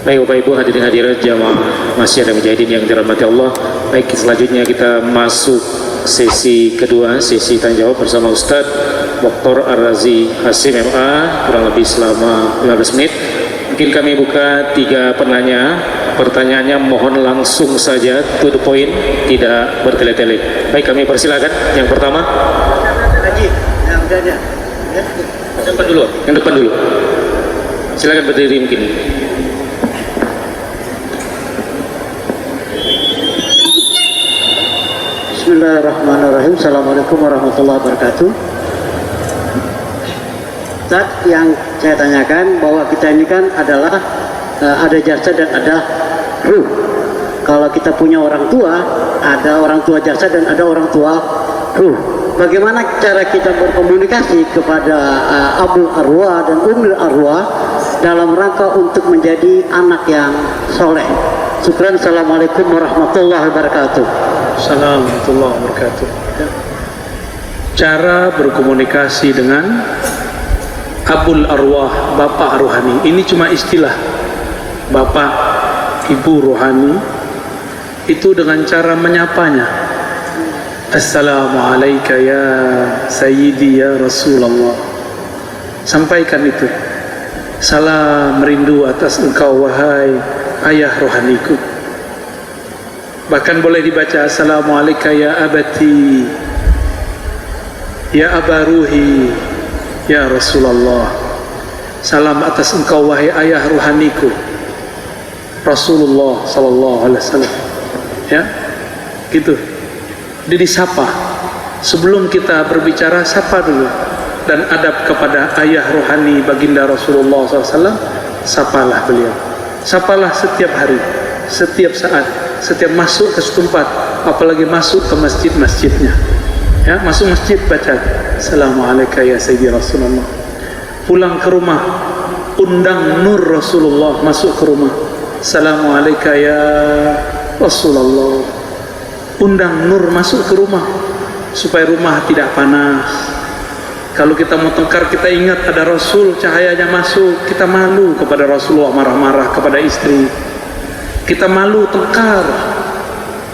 Baik Bapak Ibu hadirin hadirat jamaah Masjid dan Mujahidin yang dirahmati Allah. Baik, selanjutnya kita masuk sesi kedua, sesi tanya jawab bersama Ustadz Dr. Ar-Razi Hasim MA, kurang lebih selama 15 menit. Mungkin kami buka 3 penanya. Pertanyaannya mohon langsung saja, to the point, tidak bertele-tele. Baik, kami persilakan. Yang pertama. Yang depan dulu. Silakan berdiri mungkin. Bismillahirrahmanirrahim. Assalamualaikum warahmatullahi wabarakatuh. Ustaz, yang saya tanyakan bahwa kita ini kan adalah ada jasad dan ada ruh. Kalau kita punya orang tua, ada orang tua jasad dan ada orang tua ruh. Bagaimana cara kita berkomunikasi kepada Abul Arwah dan Ummul Arwah dalam rangka untuk menjadi anak yang soleh? Syukran. Assalamualaikum warahmatullahi wabarakatuh. Assalamualaikum warahmatullahi wabarakatuh. Cara berkomunikasi dengan Abul Arwah, Bapak Rohani, ini cuma istilah. Bapak, Ibu Rohani, itu dengan cara menyapanya. Assalamualaikum ya Sayyidi ya Rasulullah. Sampaikan itu. Salam rindu atas engkau wahai ayah rohaniku. Bahkan boleh dibaca Assalamualaikum ya abati ya abaruhi ya Rasulullah. Salam atas engkau wahai ayah rohaniku Rasulullah sallallahu alaihi wasallam. Ya, gitu. Jadi disapa. Sebelum kita berbicara, sapa dulu. Dan adab kepada ayah rohani baginda Rasulullah SAW, sapalah beliau. Sapalah setiap hari, setiap saat, setiap masuk ke setempat, apalagi masuk ke masjid-masjidnya. Ya, masuk masjid baca Assalamualaikum ya Sayyidi Rasulullah. Pulang ke rumah, undang nur Rasulullah masuk ke rumah. Assalamualaikum ya Rasulullah. Undang nur masuk ke rumah supaya rumah tidak panas. Kalau kita mau tengkar, kita ingat ada Rasul, cahayanya masuk. Kita malu kepada Rasulullah marah-marah kepada istri. Kita malu tengkar.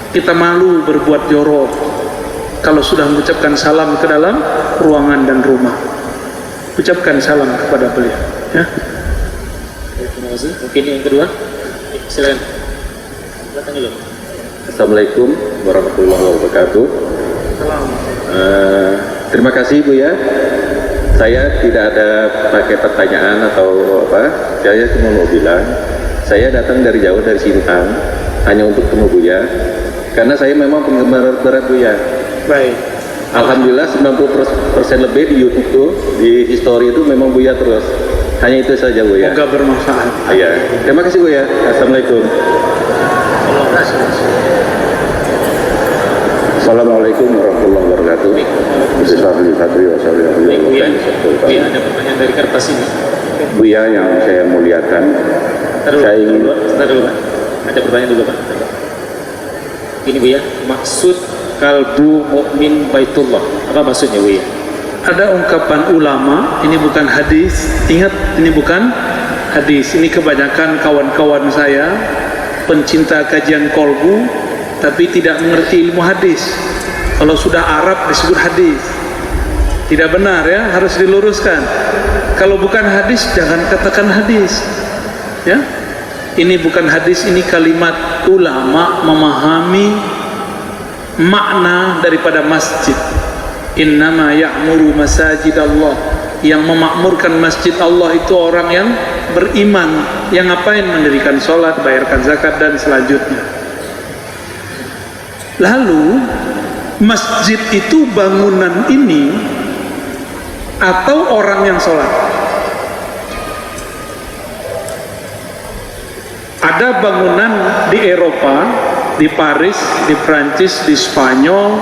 Kita malu berbuat jorok kalau sudah mengucapkan salam ke dalam ruangan dan rumah. Ucapkan salam kepada beliau, ya. Terima kasih. Mungkin yang kedua, silakan. Assalamualaikum warahmatullahi wabarakatuh. Terima kasih Bu ya. Saya tidak ada pakai pertanyaan atau apa. Saya cuma mau bilang, saya datang dari jauh dari Sintang hanya untuk ketemu Buya. Karena saya memang penggemar berat Buya. Baik. Alhamdulillah 90% lebih di YouTube tuh, di history itu memang Buya terus. Hanya itu saja Buya. Semoga bermanfaat. Iya. Terima kasih Buya. Assalamualaikum. Assalamualaikum warahmatullahi wabarakatuh. Buya, ada pertanyaan dari kertas ini. Buya yang saya muliakan, saya ingin dulu, Pak. Ada pertanyaan dulu Pak. Ini Buya, maksud kalbu mukmin baitullah, apa maksudnya Buya? Ada ungkapan ulama, ini bukan hadis. Ingat, ini bukan hadis. Ini kebanyakan kawan-kawan saya pencinta kajian kolbu, tapi tidak mengerti ilmu hadis. Kalau sudah Arab disebut hadis. Tidak benar ya, harus diluruskan. Kalau bukan hadis, jangan katakan hadis. Ya, ini bukan hadis, ini kalimat ulama memahami makna daripada masjid. Innama ya'muru masajid Allah. Yang memakmurkan masjid Allah itu orang yang beriman, yang ngapain mendirikan sholat, bayarkan zakat dan selanjutnya. Lalu masjid itu bangunan ini atau orang yang sholat? Ada bangunan di Eropa, di Paris, di Prancis, di Spanyol,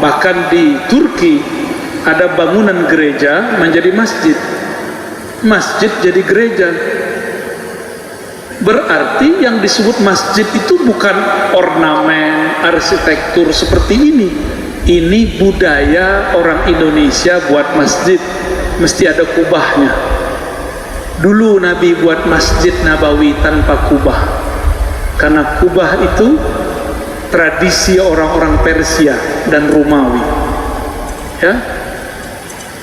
bahkan di Turki, ada bangunan gereja menjadi masjid. Masjid jadi gereja. Berarti yang disebut masjid itu bukan ornamen, arsitektur seperti ini. Ini budaya orang Indonesia buat masjid, mesti ada kubahnya. Dulu Nabi buat Masjid Nabawi tanpa kubah, karena kubah itu tradisi orang-orang Persia dan Romawi. Ya,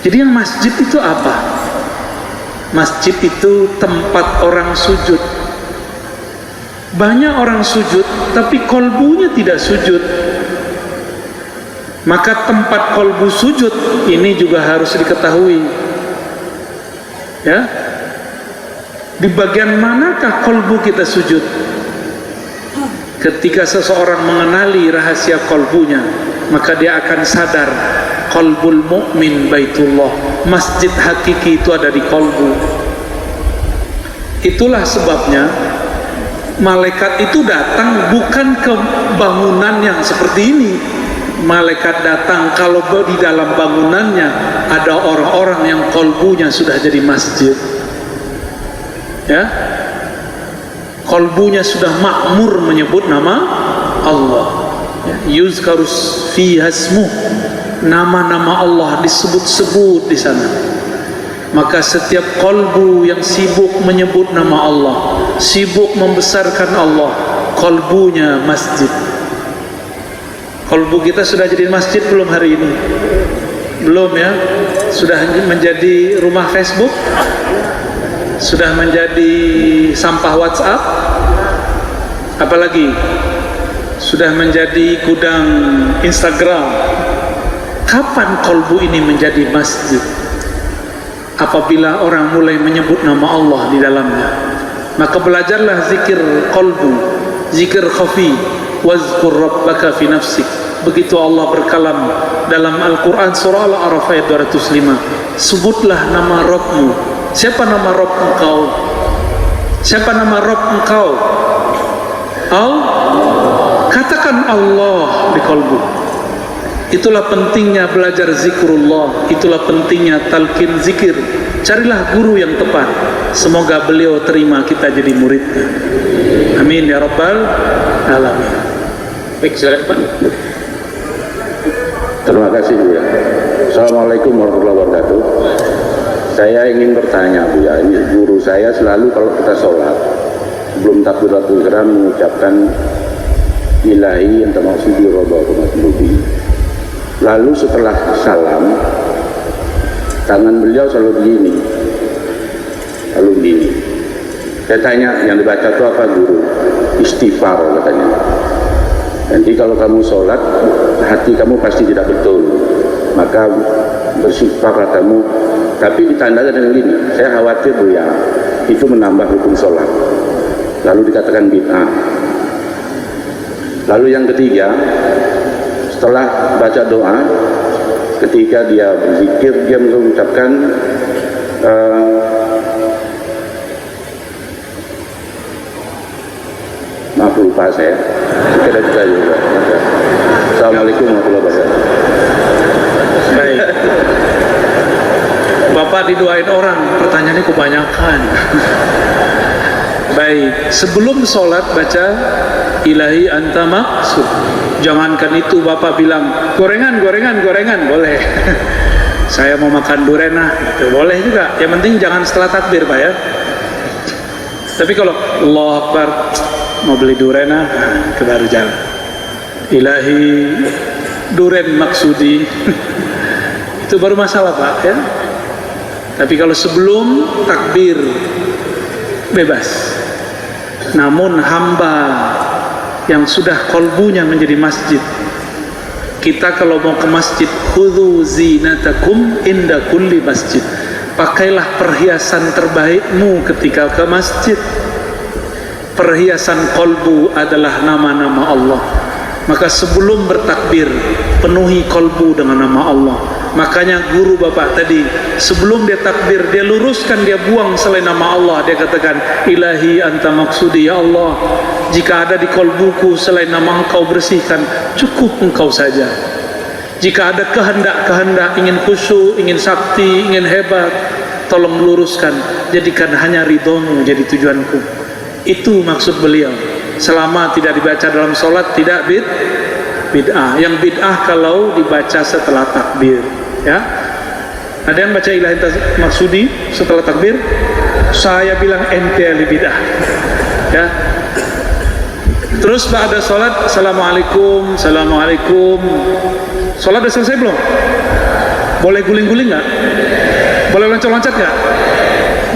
jadi yang masjid itu apa? Masjid itu tempat orang sujud. Banyak orang sujud, tapi kolbunya tidak sujud. Maka tempat kolbu sujud ini juga harus diketahui. Ya, di bagian manakah kolbu kita sujud? Ketika seseorang mengenali rahasia kolbunya, maka dia akan sadar qalbul mu'min baitullah. Masjid hakiki itu ada di kolbu. Itulah sebabnya malaikat itu datang bukan ke bangunan yang seperti ini. Malaikat datang kalau di dalam bangunannya ada orang-orang yang kolbunya sudah jadi masjid. Ya, kolbunya sudah makmur menyebut nama Allah. Yuzkarus fi hasmuh, nama-nama Allah disebut-sebut di sana. Maka setiap kolbu yang sibuk menyebut nama Allah, sibuk membesarkan Allah, kolbunya masjid. Kolbu kita sudah jadi masjid belum hari ini? Belum ya? Sudah menjadi rumah Facebook? Sudah menjadi sampah WhatsApp? Apalagi? Sudah menjadi gudang Instagram? Kapan kolbu ini menjadi masjid? Apabila orang mulai menyebut nama Allah di dalamnya. Maka belajarlah zikir kolbu, zikir khafi, wazkur rabbaka fi nafsik. Begitu Allah berkalam dalam Al-Quran surah Al-A'raf ayat 205, sebutlah nama Rabbmu. Siapa nama Rabb engkau? Siapa nama Rabb engkau? Katakan Allah di kolbu. Itulah pentingnya belajar zikrullah, itulah pentingnya talqin zikir. Carilah guru yang tepat. Semoga beliau terima kita jadi muridnya. Amin ya rabbal alamin. Baik, silakan Pak. Terima kasih Bu ya. Assalamualaikum warahmatullahi wabarakatuh. Saya ingin bertanya Bu ya, ini guru saya selalu kalau kita sholat sebelum takbiratul ihram mengucapkan ilahi anta maksudi robbaka matlubi. Lalu setelah salam tangan beliau selalu begini, lalu begini. Saya tanya, yang dibaca itu apa guru? Istighfar katanya. Nanti kalau kamu sholat, hati kamu pasti tidak betul, maka bersifat kamu. Tapi ditandakan dengan gini, saya khawatir Bu ya, itu menambah hukum sholat. Lalu dikatakan bid'ah. Lalu yang ketiga, setelah baca doa, ketika dia berzikir, dia mengucapkan maaf lupa saya. Kita juga. Assalamualaikum warahmatullahi wabarakatuh. Baik. Bapak didoain orang, pertanyaannya kebanyakan. Baik, sebelum sholat baca ilahi anta maksud. Jangankan itu Bapak bilang gorengan boleh. Saya mau makan durenah, itu boleh juga. Yang penting jangan setelah takbir Pak ya. Tapi kalau Allah Akbar, mau beli durenah, ke baru jalan. Ilahi duren maksudi. Itu baru masalah Pak ya. Tapi kalau sebelum takbir bebas. Namun hamba yang sudah kolbunya menjadi masjid, kita kalau mau ke masjid, khudhu zinatakum inda kulli masjid. Pakailah perhiasan terbaikmu ketika ke masjid. Perhiasan kolbu adalah nama-nama Allah. Maka sebelum bertakbir, penuhi kolbu dengan nama Allah. Makanya guru Bapak tadi, sebelum dia takbir, dia luruskan, dia buang selain nama Allah. Dia katakan, ilahi anta maksudi, ya Allah, jika ada di kolbuku selain nama engkau, bersihkan, cukup engkau saja. Jika ada kehendak-kehendak, ingin khusyuk, ingin sakti, ingin hebat, tolong luruskan, jadikan hanya ridhomu jadi tujuanku. Itu maksud beliau. Selama tidak dibaca dalam sholat, tidak bid'ah. Yang bid'ah kalau dibaca setelah takbir, ya. Ada yang baca ilahi maksudi setelah takbir? saya bilang ente ahli bidah. Ya. Terus ba'da sholat, assalamualaikum, assalamualaikum. Sholat udah selesai belum? Boleh guling-guling nggak? Boleh loncat-loncat nggak?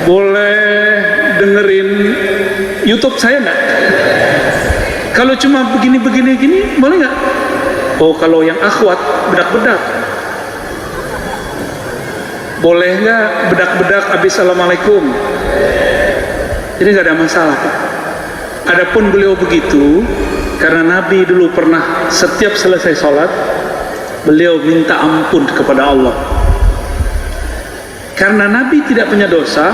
Boleh dengerin YouTube saya nggak? Kalau cuma begini-begini gini, boleh nggak? Oh, kalau yang akhwat bedak-bedak. Boleh nggak bedak-bedak habis assalamualaikum? Jadi nggak ada masalah. Adapun beliau begitu, karena Nabi dulu pernah setiap selesai sholat, beliau minta ampun kepada Allah. Karena Nabi tidak punya dosa,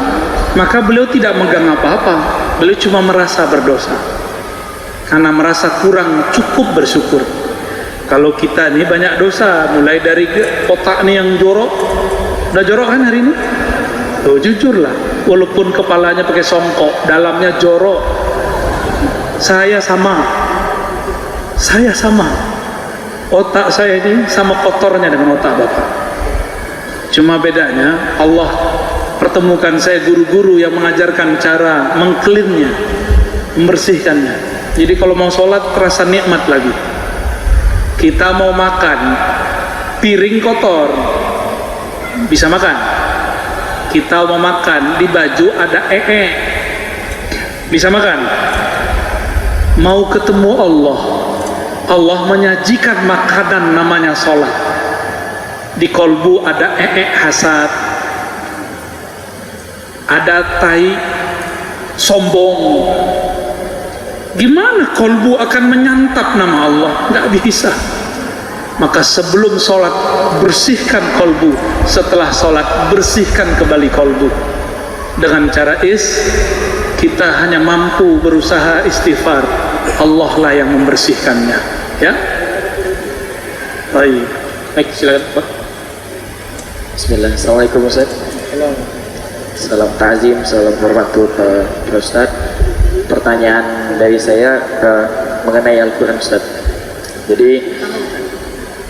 maka beliau tidak megang apa-apa. Beliau cuma merasa berdosa, karena merasa kurang cukup bersyukur. Kalau kita ini banyak dosa, mulai dari otak nih yang jorok. Udah jorok kan hari ini? Tuh, jujurlah, walaupun kepalanya pakai songkok, dalamnya jorok. Saya sama. Otak saya ini sama kotornya dengan otak Bapak. Cuma bedanya Allah pertemukan saya guru-guru yang mengajarkan cara mengcleannya, membersihkannya. Jadi kalau mau sholat terasa nikmat lagi. Kita mau makan, piring kotor, bisa makan. Kita mau makan, di baju ada bisa makan. Mau ketemu Allah, Allah menyajikan makanan namanya sholat. Di kolbu ada hasad, ada tai sombong. Gimana kolbu akan menyantap nama Allah? Nggak bisa. Maka sebelum sholat bersihkan kolbu, setelah sholat bersihkan kembali kolbu. Dengan cara kita hanya mampu berusaha istighfar, Allah lah yang membersihkannya. Ya, baik. Baik, silakan Pak. Bismillah. Assalamualaikum Ustaz. Salam ta'zim, salam hormat Pak Ustaz. Pertanyaan dari saya mengenai Al-Quran Ustaz. Jadi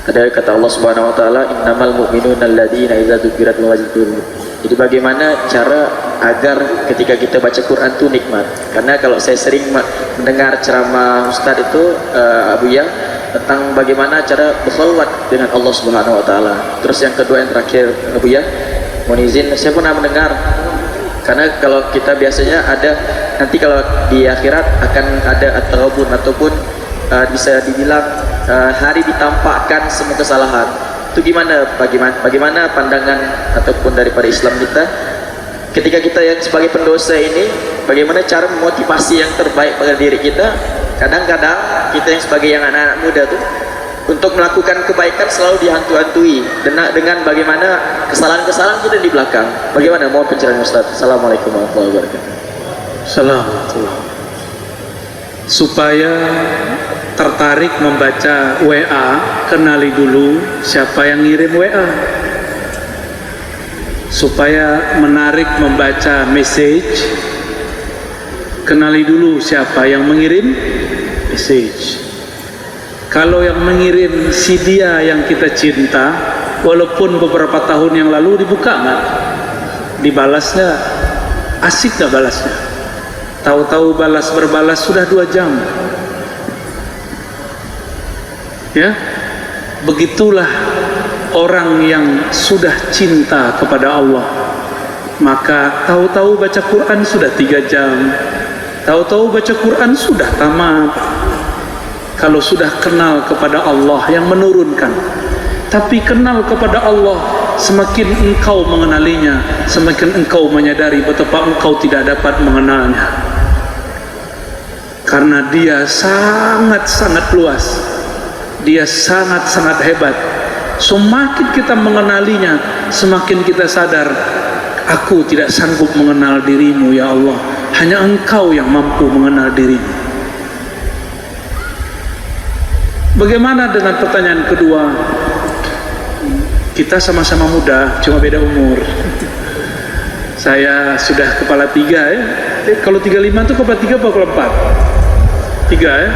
ada kata Allah Subhanahu Wa Taala, innamal mu'minuna alladzina idza dzukirat wajilat qulubuhum. Jadi bagaimana cara agar ketika kita baca Quran itu nikmat? Karena kalau saya sering mendengar ceramah Ustaz itu Abuya tentang bagaimana cara bersolawat dengan Allah Subhanahu Wa Taala. Terus yang kedua yang terakhir Abuya, mohon izin, saya pernah mendengar. Karena kalau kita biasanya ada nanti kalau di akhirat akan ada at-taghabun ataupun bisa dibilang hari ditampakkan semua kesalahan. Itu bagaimana pandangan ataupun daripada Islam kita ketika kita yang sebagai pendosa ini, bagaimana cara memotivasi yang terbaik pada diri kita? Kadang-kadang kita yang sebagai yang anak-anak muda tuh untuk melakukan kebaikan selalu dihantu-hantui dengan bagaimana kesalahan-kesalahan kita di belakang. Bagaimana? Mohon pencerahan Ustaz. Assalamualaikum warahmatullahi wabarakatuh. Assalamualaikum. Supaya tertarik membaca WA, kenali dulu siapa yang ngirim WA. Supaya menarik membaca message, kenali dulu siapa yang mengirim message. Kalau yang mengirim si dia yang kita cinta, walaupun beberapa tahun yang lalu dibuka nggak, dibalasnya asik nggak balasnya? Tahu-tahu berbalas sudah 2 jam. Ya, begitulah orang yang sudah cinta kepada Allah. Maka tahu-tahu baca Quran sudah 3 jam, tahu-tahu baca Quran sudah tamat. Kalau sudah kenal kepada Allah yang menurunkan. Tapi kenal kepada Allah, semakin engkau mengenalinya, semakin engkau menyadari betapa engkau tidak dapat mengenalnya. Karena dia sangat-sangat luas, dia sangat-sangat hebat. Semakin kita mengenalinya, semakin kita sadar, aku tidak sanggup mengenal dirimu ya Allah, hanya engkau yang mampu mengenal dirimu. Bagaimana dengan pertanyaan kedua? Kita sama-sama muda, cuma beda umur. Saya sudah kepala 3 ya. Kalau 35 itu kepala 3 apa kepala 4? 3 ya.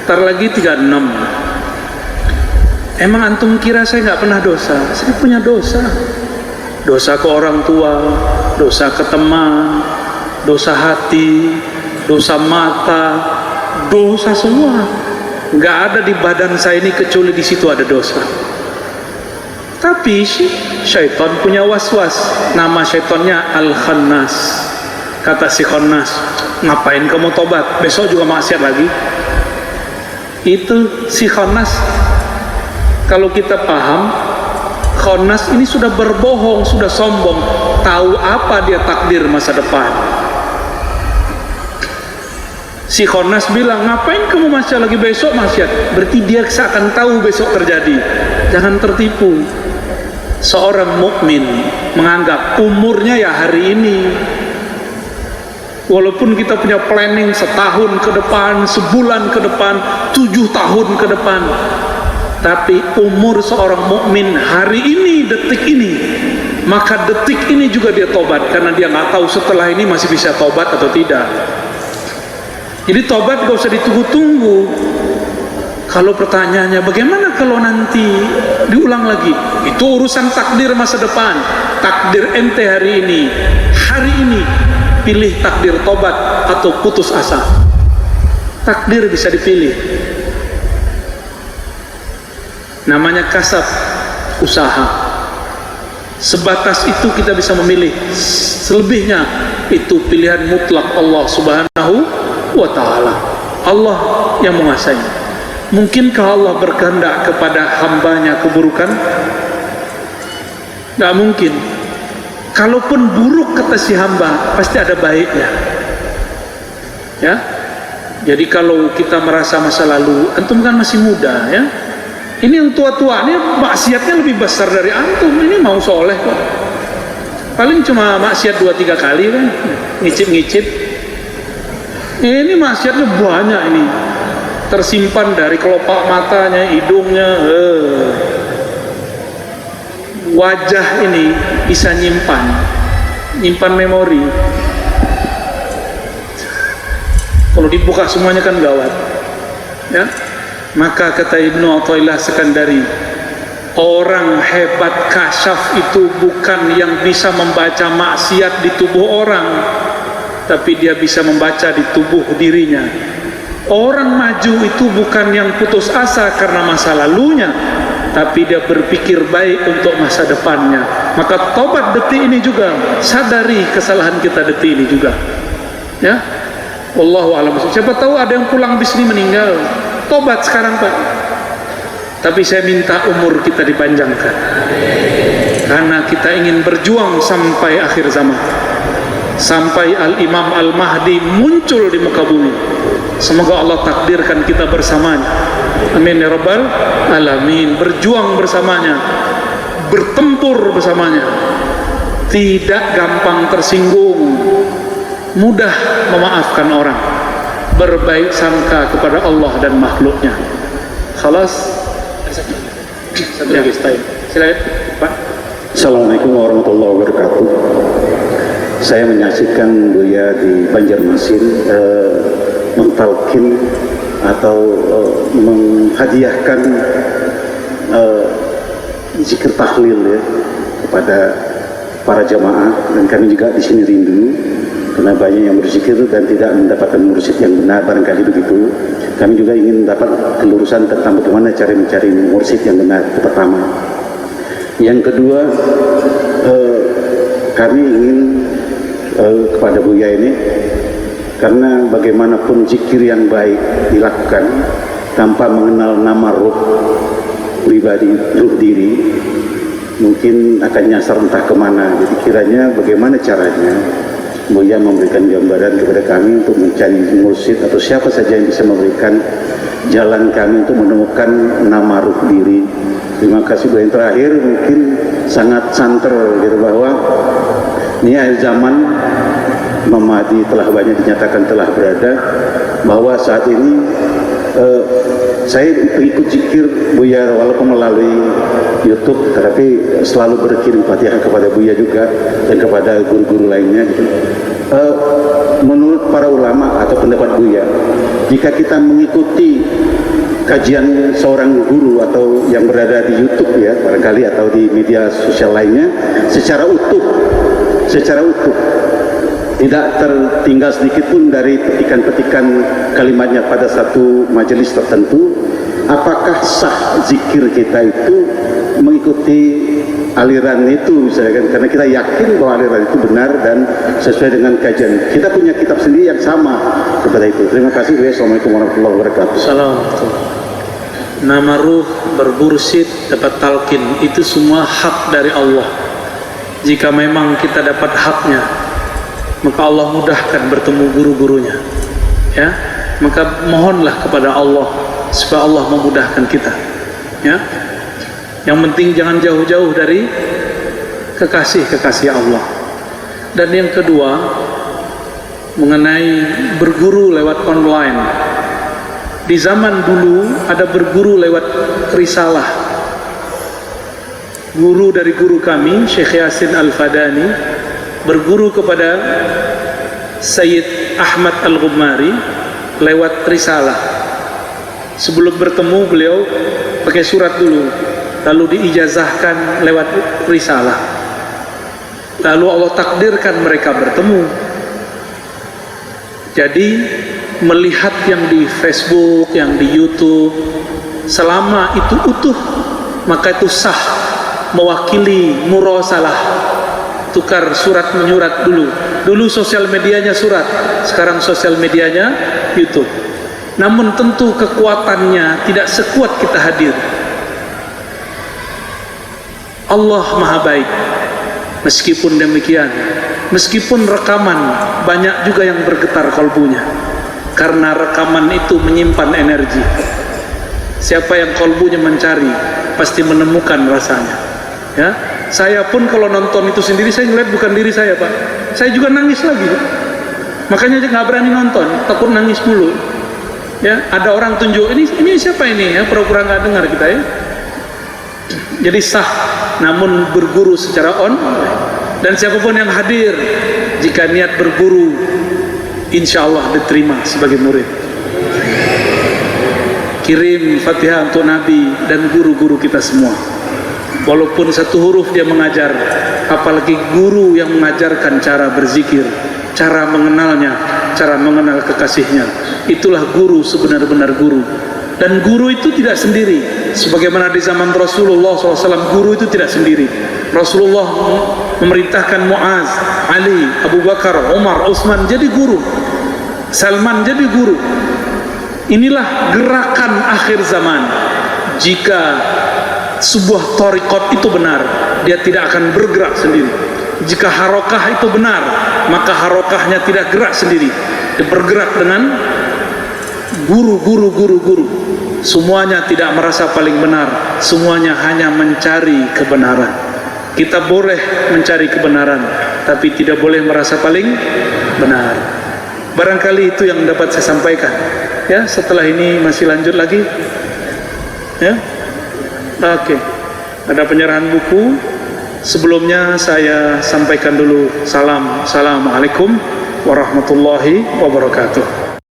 Ntar lagi 36. Emang antum kira saya nggak pernah dosa? Saya punya dosa. Dosa ke orang tua, dosa ke teman, dosa hati, dosa mata, dosa semua. Nggak ada di badan saya ini kecuali di situ ada dosa. Tapi syaitan punya was-was. Nama syaitannya Al-Khannas. Kata si Khannas, ngapain kamu tobat? Besok juga maksiat lagi. Itu si Khannas. Kalau kita paham, Khannas ini sudah berbohong, sudah sombong. Tahu apa dia takdir masa depan. Si Khannas bilang, ngapain kamu maksiat lagi besok maksiat? Berarti dia seakan tahu besok terjadi. Jangan tertipu. Seorang mukmin menganggap umurnya ya hari ini. Walaupun kita punya planning setahun ke depan, sebulan ke depan, 7 tahun ke depan, tapi umur seorang mukmin hari ini, detik ini, maka detik ini juga dia tobat, karena dia nggak tahu setelah ini masih bisa tobat atau tidak. Jadi tobat gak usah ditunggu-tunggu. Kalau pertanyaannya bagaimana kalau nanti diulang lagi, itu urusan takdir masa depan. Takdir ente hari ini pilih takdir tobat atau putus asa. Takdir bisa dipilih. Namanya kasab, usaha. Sebatas itu kita bisa memilih. Selebihnya itu pilihan mutlak Allah Subhanahu wa ta'ala. Allah yang menguasai. Mungkinkah Allah berkehendak kepada hambanya keburukan? Gak mungkin. Kalaupun buruk kata si hamba, pasti ada baiknya. Ya. Jadi kalau kita merasa masa lalu, antum kan masih muda, ya. Ini yang tua-tua ini maksiatnya lebih besar dari antum. Ini mau soleh kok. Paling cuma maksiat 2-3 kali kan, ngicip-ngicip. Ini maksiatnya banyak ini. Tersimpan dari kelopak matanya, hidungnya, wajah ini bisa nyimpan memori. Kalau dibuka semuanya kan gawat, ya. Maka kata Ibnu Athaillah Sekandari, orang hebat kasyaf itu bukan yang bisa membaca maksiat di tubuh orang, tapi dia bisa membaca di tubuh dirinya. Orang maju itu bukan yang putus asa karena masa lalunya, tapi dia berpikir baik untuk masa depannya. Maka tobat detik ini juga, sadari kesalahan kita detik ini juga, ya. Wallahu a'lam. Siapa tahu ada yang pulang bis ini meninggal, tobat sekarang Pak. Tapi saya minta umur kita dipanjangkan, karena kita ingin berjuang sampai akhir zaman, sampai Al-Imam Al-Mahdi muncul di muka bumi. Semoga Allah takdirkan kita bersamanya. Amin ya rabbal alamin. Berjuang bersamanya, bertempur bersamanya, tidak gampang tersinggung, mudah memaafkan orang, berbaik sangka kepada Allah dan makhluknya. Khalas. Satu lagi silakan Pak. Assalamualaikum warahmatullahi wabarakatuh. Saya menyaksikan Buya di Banjarmasin mentalkin atau menghadiahkan zikir tahlil ya kepada para jamaah, dan kami juga di sini rindu karena banyak yang berzikir dan tidak mendapatkan mursyid yang benar, barangkali begitu. Kami juga ingin dapat kelurusan tentang bagaimana cara mencari mursyid yang benar, itu pertama. Yang kedua, kami ingin kepada Buya ini, karena bagaimanapun zikir yang baik dilakukan tanpa mengenal nama ruh pribadi, ruh diri, mungkin akan nyasar entah kemana. Jadi kiranya bagaimana caranya Buya memberikan gambaran kepada kami untuk mencari mursyid atau siapa saja yang bisa memberikan jalan kami untuk menemukan nama ruh diri. Terima kasih Buya. Yang terakhir mungkin sangat santer gitu, bahwa ini akhir zaman, Imam Mahdi telah banyak dinyatakan telah berada, bahwa saat ini saya ikut zikir Buya walaupun melalui YouTube, tetapi selalu berkirim Fatihah kepada Buya juga dan kepada guru-guru lainnya gitu. Menurut para ulama atau pendapat Buya, jika kita mengikuti kajian seorang guru atau yang berada di YouTube ya barangkali atau di media sosial lainnya secara utuh, secara utuh, tidak tertinggal sedikit pun dari petikan-petikan kalimatnya pada satu majelis tertentu, apakah sah zikir kita itu mengikuti aliran itu misalkan, karena kita yakin bahwa aliran itu benar dan sesuai dengan kajian. Kita punya kitab sendiri yang sama kepada itu. Terima kasih. Assalamualaikum warahmatullahi wabarakatuh. Salam. Nama ruh, berbursid, dapat talqin, itu semua hak dari Allah. Jika memang kita dapat haknya, maka Allah mudahkan bertemu guru-gurunya, ya. Maka mohonlah kepada Allah supaya Allah memudahkan kita, ya. Yang penting jangan jauh-jauh dari kekasih-kekasih Allah. Dan yang kedua, mengenai berguru lewat online. Di zaman dulu ada berguru lewat risalah. Guru dari guru kami, Syekh Yasin Al-Fadani, berguru kepada Sayyid Ahmad Al-Ghumari lewat risalah. Sebelum bertemu beliau pakai surat dulu, lalu diijazahkan lewat risalah. Lalu Allah takdirkan mereka bertemu. Jadi melihat yang di Facebook, yang di YouTube, selama itu utuh, maka itu sah, mewakili murasalah, tukar surat menyurat dulu. Dulu sosial medianya surat, sekarang sosial medianya YouTube. Namun tentu kekuatannya tidak sekuat kita hadir. Allah Maha Baik. Meskipun demikian, meskipun rekaman, banyak juga yang bergetar kalbunya, karena rekaman itu menyimpan energi. Siapa yang kalbunya mencari, pasti menemukan rasanya, ya. Saya pun kalau nonton itu sendiri, saya ngeliat bukan diri saya, Pak. Saya juga nangis lagi, makanya nggak berani nonton, takut nangis mulu, ya. Ada orang tunjuk, ini siapa ini, ya, pura-pura nggak dengar kita, ya. Jadi sah, namun berguru secara online. Dan siapapun yang hadir, jika niat berguru, insya Allah diterima sebagai murid. Kirim Fatihah untuk Nabi dan guru-guru kita semua. Walaupun satu huruf dia mengajar, apalagi guru yang mengajarkan cara berzikir, cara mengenalnya, cara mengenal kekasihnya. Itulah guru, sebenar-benar guru. Dan guru itu tidak sendiri. Sebagaimana di zaman Rasulullah SAW, guru itu tidak sendiri. Rasulullah memerintahkan Muaz, Ali, Abu Bakar, Umar, Utsman jadi guru, Salman jadi guru. Inilah gerakan akhir zaman. Jika sebuah thariqat itu benar, dia tidak akan bergerak sendiri. Jika harokah itu benar, maka harokahnya tidak gerak sendiri, dia bergerak dengan guru. Semuanya tidak merasa paling benar, semuanya hanya mencari kebenaran. Kita boleh mencari kebenaran, tapi tidak boleh merasa paling benar. Barangkali itu yang dapat saya sampaikan, ya. Setelah ini masih lanjut lagi, ya. Oke. Ada penyerahan buku. Sebelumnya saya sampaikan dulu salam. Assalamualaikum warahmatullahi wabarakatuh.